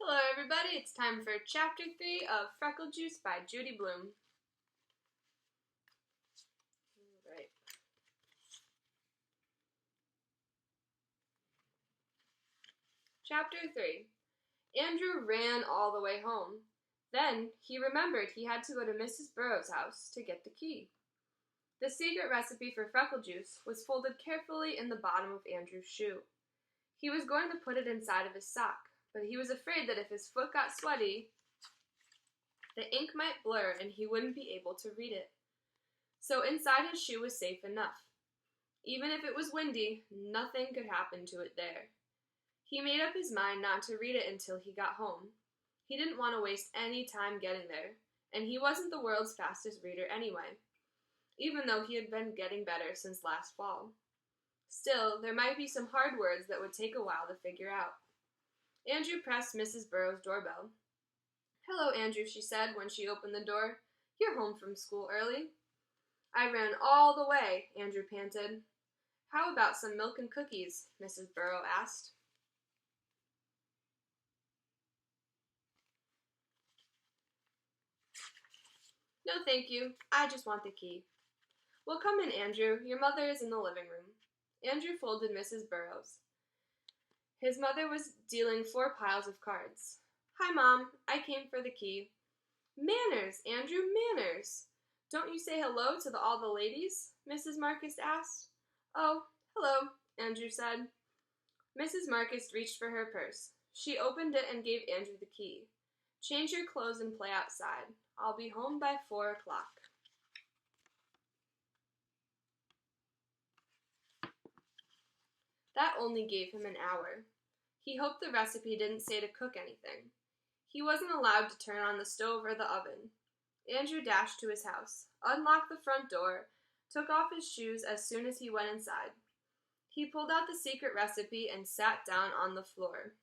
Hello everybody, it's time for Chapter 3 of Freckle Juice by Judy Blume. Alright. Chapter 3. Andrew ran all the way home. Then he remembered he had to go to Mrs. Burrow's house to get the key. The secret recipe for Freckle Juice was folded carefully in the bottom of Andrew's shoe. He was going to put it inside of his sock, but he was afraid that if his foot got sweaty, the ink might blur and he wouldn't be able to read it. So inside his shoe was safe enough. Even if it was windy, nothing could happen to it there. He made up his mind not to read it until he got home. He didn't want to waste any time getting there, and he wasn't the world's fastest reader anyway, even though he had been getting better since last fall. Still, there might be some hard words that would take a while to figure out. Andrew pressed Mrs. Burrow's doorbell. "Hello, Andrew," she said when she opened the door. "You're home from school early." "I ran all the way," Andrew panted. "How about some milk and cookies?" Mrs. Burrow asked. "No, thank you. I just want the key." "Well, come in, Andrew. Your mother is in the living room." Andrew folded Mrs. Burrow's. His mother was dealing 4 piles of cards. "Hi, Mom. I came for the key." "Manners, Andrew, manners. Don't you say hello to all the ladies?" Mrs. Marcus asked. "Oh, hello," Andrew said. Mrs. Marcus reached for her purse. She opened it and gave Andrew the key. "Change your clothes and play outside. I'll be home by 4 o'clock. That only gave him an hour. He hoped the recipe didn't say to cook anything. He wasn't allowed to turn on the stove or the oven. Andrew dashed to his house, unlocked the front door, took off his shoes as soon as he went inside. He pulled out the secret recipe and sat down on the floor.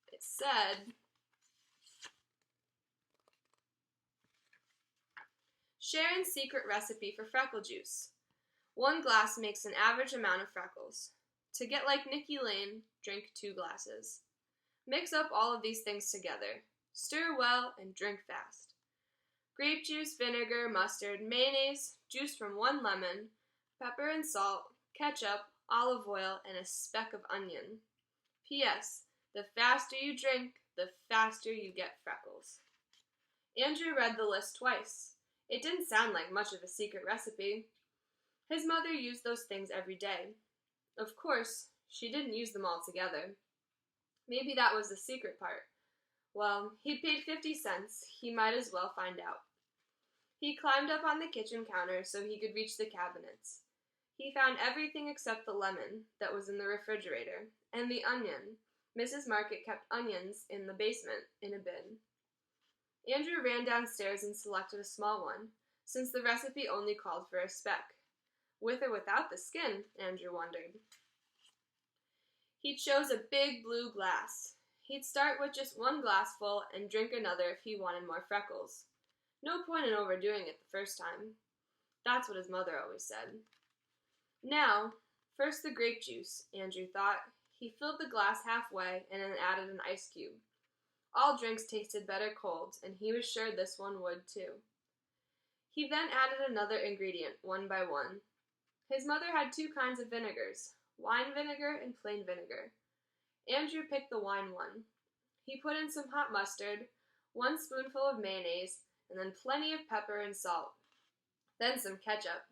It said, "Sharon's secret recipe for freckle juice. 1 glass makes an average amount of freckles. To get like Nikki Lane, drink 2 glasses. Mix up all of these things together. Stir well and drink fast. Grape juice, vinegar, mustard, mayonnaise, juice from 1 lemon, pepper and salt, ketchup, olive oil, and a speck of onion. P.S. The faster you drink, the faster you get freckles." Andrew read the list twice. It didn't sound like much of a secret recipe. His mother used those things every day. Of course, she didn't use them all together. Maybe that was the secret part. Well, he'd paid 50 cents. He might as well find out. He climbed up on the kitchen counter so he could reach the cabinets. He found everything except the lemon that was in the refrigerator, and the onion. Mrs. Market kept onions in the basement in a bin. Andrew ran downstairs and selected a small one, since the recipe only called for a speck. With or without the skin, Andrew wondered. He chose a big blue glass. He'd start with just 1 glassful and drink another if he wanted more freckles. No point in overdoing it the first time. That's what his mother always said. Now, first the grape juice, Andrew thought. He filled the glass halfway and then added an ice cube. All drinks tasted better cold, and he was sure this one would too. He then added another ingredient, one by one. His mother had 2 kinds of vinegars, wine vinegar and plain vinegar. Andrew picked the wine one. He put in some hot mustard, 1 spoonful of mayonnaise, and then plenty of pepper and salt. Then some ketchup.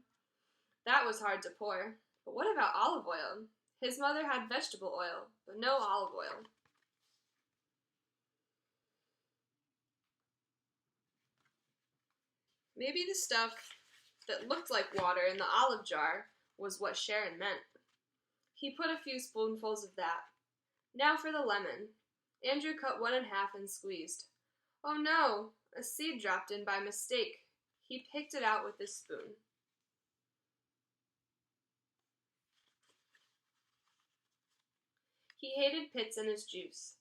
That was hard to pour. But what about olive oil? His mother had vegetable oil, but no olive oil. Maybe the stuff that looked like water in the olive jar was what Sharon meant. He put a few spoonfuls of that. Now for the lemon. Andrew cut 1 in half and squeezed. Oh no, a seed dropped in by mistake. He picked it out with his spoon. He hated pits in his juice.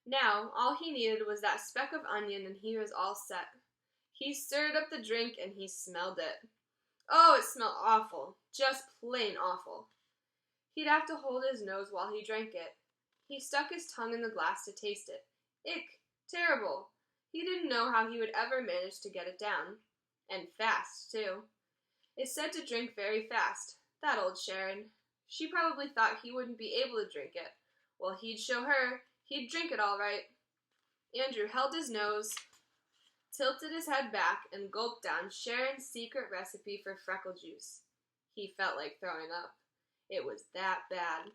Now, all he needed was that speck of onion and he was all set. He stirred up the drink and he smelled it. Oh, it smelled awful. Just plain awful. He'd have to hold his nose while he drank it. He stuck his tongue in the glass to taste it. Ick! Terrible. He didn't know how he would ever manage to get it down. And fast, too. It's said to drink very fast. That old Sharon. She probably thought he wouldn't be able to drink it. Well, he'd show her. He'd drink it all right. Andrew held his nose, tilted his head back, and gulped down Sharon's secret recipe for Freckle juice. He felt like throwing up. It was that bad.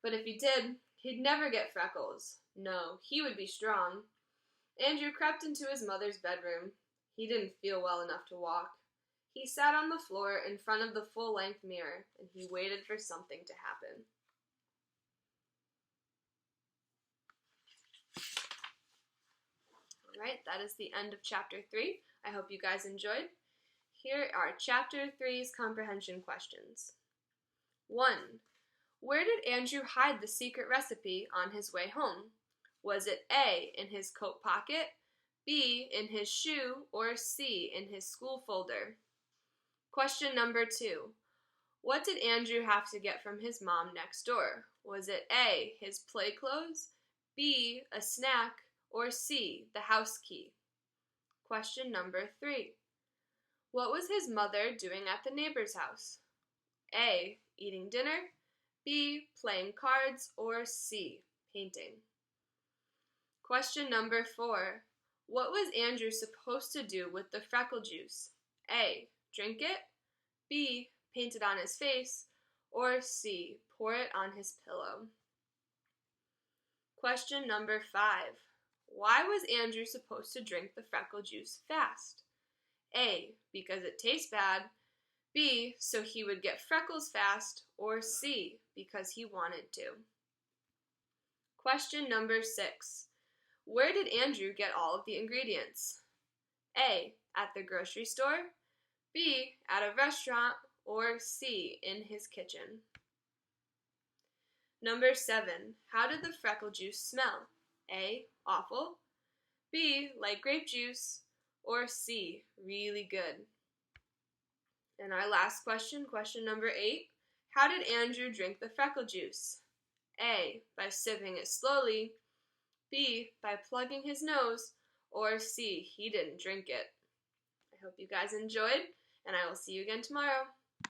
But if he did, he'd never get freckles. No, he would be strong. Andrew crept into his mother's bedroom. He didn't feel well enough to walk. He sat on the floor in front of the full-length mirror, and he waited for something to happen. All right, that is the end of Chapter 3. I hope you guys enjoyed. Here are Chapter 3's comprehension questions. 1. Where did Andrew hide the secret recipe on his way home? Was it A, in his coat pocket, B, in his shoe, or C, in his school folder? Question number 2. What did Andrew have to get from his mom next door? Was it A, his play clothes, B, a snack, or C, the house key? Question number 3. What was his mother doing at the neighbor's house? A, eating dinner, B, playing cards, or C, painting? Question number 4. What was Andrew supposed to do with the freckle juice? A, drink it, B, paint it on his face, or C, pour it on his pillow? Question number 5. Why was Andrew supposed to drink the freckle juice fast? A, because it tastes bad, B, so he would get freckles fast, or C, because he wanted to? Question number 6. Where did Andrew get all of the ingredients? A, at the grocery store, B, at a restaurant, or C, in his kitchen? Number 7. How did the freckle juice smell? A, awful, B, like grape juice, or C, really good? And our last question, question number 8. How did Andrew drink the freckle juice? A, by sipping it slowly, B, by plugging his nose, or C, he didn't drink it? I hope you guys enjoyed, and I will see you again tomorrow.